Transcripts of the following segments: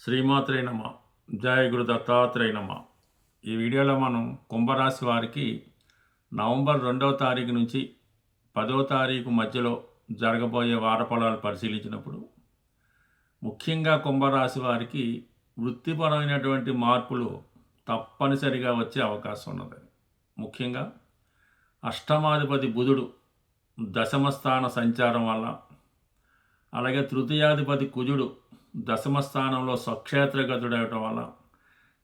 శ్రీమాత్రే నమ. జయ గురు దత్తాత్రేయ నమ. ఈ వీడియోలో మనం కుంభరాశి వారికి నవంబర్ 2వ తారీఖు నుంచి 10వ తారీఖు మధ్యలో జరగబోయే వారఫలాలు పరిశీలించినప్పుడు ముఖ్యంగా కుంభరాశి వారికి వృత్తిపరమైనటువంటి మార్పులు తప్పనిసరిగా వచ్చే అవకాశం ఉన్నది. ముఖ్యంగా అష్టమాధిపతి బుధుడు దశమ స్థాన సంచారం వల్ల, అలాగే తృతీయాధిపతి కుజుడు దశమ స్థానంలో స్వక్షేత్రగతుడవటం వల్ల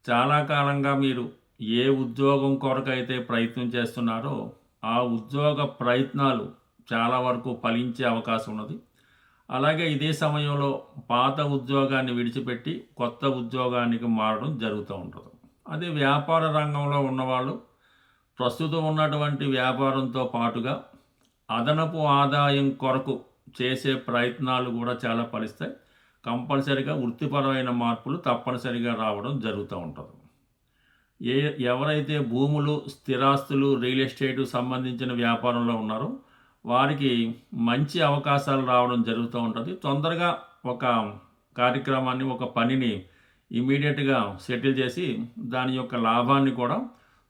చాలా కాలంగా మీరు ఏ ఉద్యోగం కొరకైతే ప్రయత్నం చేస్తున్నారో ఆ ఉద్యోగ ప్రయత్నాలు చాలా వరకు ఫలించే అవకాశం ఉన్నది. అలాగే ఇదే సమయంలో పాత ఉద్యోగాన్ని విడిచిపెట్టి కొత్త ఉద్యోగానికి మారడం జరుగుతూ ఉంటుంది. అదే వ్యాపార రంగంలో ఉన్నవాళ్ళు ప్రస్తుతం ఉన్నటువంటి వ్యాపారంతో పాటుగా అదనపు ఆదాయం కొరకు చేసే ప్రయత్నాలు కూడా చాలా ఫలిస్తాయి. కంపల్సరిగా వృత్తిపరమైన మార్పులు తప్పనిసరిగా రావడం జరుగుతూ ఉంటుంది. ఎవరైతే భూములు, స్థిరాస్తులు, రియల్ ఎస్టేట్ సంబంధించిన వ్యాపారంలో ఉన్నారో వారికి మంచి అవకాశాలు రావడం జరుగుతూ ఉంటుంది. తొందరగా ఒక కార్యక్రమాన్ని, ఒక పనిని ఇమీడియట్గా సెటిల్ చేసి దాని యొక్క లాభాన్ని కూడా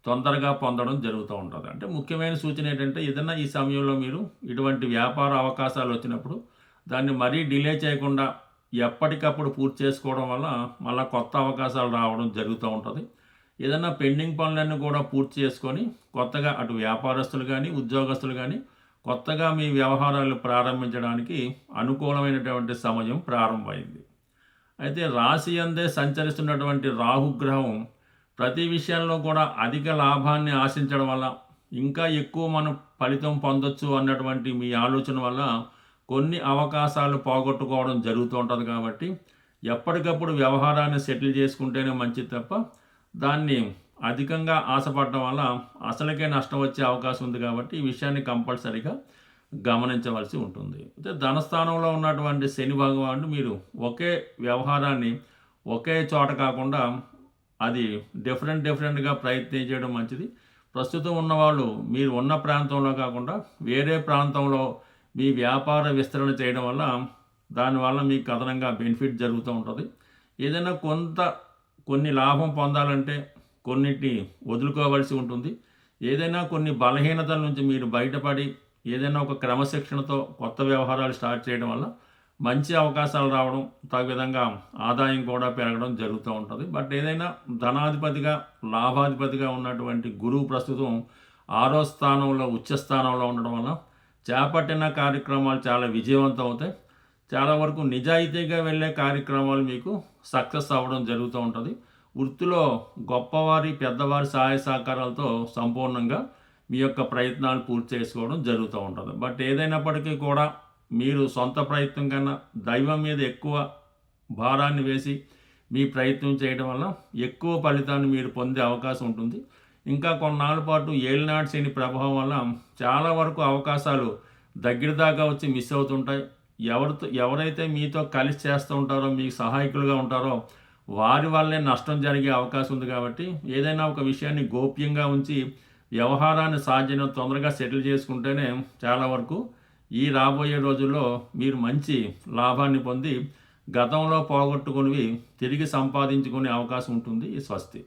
తొందరగా పొందడం జరుగుతూ ఉంటుంది. అంటే ముఖ్యమైన సూచన ఏంటంటే, ఏదైనా ఈ సమయంలో మీరు ఇటువంటి వ్యాపార అవకాశాలు వచ్చినప్పుడు దాన్ని మరీ డిలే చేయకుండా ఎప్పటికప్పుడు పూర్తి చేసుకోవడం వల్ల మళ్ళీ కొత్త అవకాశాలు రావడం జరుగుతూ ఉంటుంది. ఏదైనా పెండింగ్ పనులన్నీ కూడా పూర్తి చేసుకొని కొత్తగా అటు వ్యాపారస్తులు కానీ ఉద్యోగస్తులు కానీ కొత్తగా మీ వ్యవహారాలు ప్రారంభించడానికి అనుకూలమైనటువంటి సమయం ప్రారంభమైంది. అయితే రాశి అందే సంచరిస్తున్నటువంటి రాహుగ్రహం ప్రతి విషయంలో కూడా అధిక లాభాన్ని ఆశించడం వల్ల, ఇంకా ఎక్కువ మనం ఫలితం పొందొచ్చు అన్నటువంటి మీ ఆలోచన వల్ల కొన్ని అవకాశాలు పోగొట్టుకోవడం జరుగుతూ ఉంటుంది. కాబట్టి ఎప్పటికప్పుడు వ్యవహారాన్ని సెటిల్ చేసుకుంటేనే మంచిది తప్ప దాన్ని అధికంగా ఆశపడడం వల్ల అసలుకే నష్టం వచ్చే అవకాశం ఉంది. కాబట్టి ఈ విషయాన్ని కంపల్సరీగా గమనించవలసి ఉంటుంది. అయితే ధనస్థానంలో ఉన్నటువంటి శని భగవానుడు మీరు ఒకే వ్యవహారాన్ని ఒకే చోట కాకుండా అది డిఫరెంట్గా ప్రయత్నం చేయడం మంచిది. ప్రస్తుతం ఉన్నవాళ్ళు మీరు ఉన్న ప్రాంతంలో కాకుండా వేరే ప్రాంతంలో మీ వ్యాపార విస్తరణ చేయడం వల్ల దానివల్ల మీకు అదనంగా బెనిఫిట్ జరుగుతూ ఉంటుంది. ఏదైనా కొన్ని లాభం పొందాలంటే కొన్నిటిని వదులుకోవాల్సి ఉంటుంది. ఏదైనా కొన్ని బలహీనతల నుంచి మీరు బయటపడి ఏదైనా ఒక క్రమశిక్షణతో కొత్త వ్యవహారాలు స్టార్ట్ చేయడం వల్ల మంచి అవకాశాలు రావడం, తగు విధంగా ఆదాయం కూడా పెరగడం జరుగుతూ ఉంటుంది. బట్ ఏదైనా ధనాధిపతిగా, లాభాధిపతిగా ఉన్నటువంటి గురువు ప్రస్తుతం 6వ స్థానంలో, ఉచ్చస్థానంలో ఉండడం వల్ల చేపట్టిన కార్యక్రమాలు చాలా విజయవంతం అవుతాయి. చాలా వరకు నిజాయితీగా వెళ్ళే కార్యక్రమాలు మీకు సక్సెస్ అవ్వడం జరుగుతూ ఉంటుంది. వృత్తిలో గొప్పవారి, పెద్దవారి సహాయ సహకారాలతో సంపూర్ణంగా మీ యొక్క ప్రయత్నాలు పూర్తి చేసుకోవడం జరుగుతూ ఉంటుంది. బట్ ఏదైనప్పటికీ కూడా మీరు సొంత ప్రయత్నం కన్నా దైవం మీద ఎక్కువ భారాన్ని వేసి మీ ప్రయత్నం చేయడం వల్ల ఎక్కువ ఫలితాన్ని మీరు పొందే అవకాశం ఉంటుంది. ఇంకా కొన్నాళ్ళ పాటు ఏలినాటి శని ప్రభావం వల్ల చాలా వరకు అవకాశాలు దగ్గర దాకా వచ్చి మిస్ అవుతుంటాయి. ఎవరైతే మీతో కలిసి చేస్తూ ఉంటారో, మీకు సహాయకులుగా ఉంటారో వారి వల్లే నష్టం జరిగే అవకాశం ఉంది. కాబట్టి ఏదైనా ఒక విషయాన్ని గోప్యంగా ఉంచి వ్యవహారాన్ని సాధ్యం తొందరగా సెటిల్ చేసుకుంటేనే చాలా వరకు ఈ రాబోయే రోజుల్లో మీరు మంచి లాభాన్ని పొంది గతంలో పోగొట్టుకునేవి తిరిగి సంపాదించుకునే అవకాశం ఉంటుంది. స్వస్తి.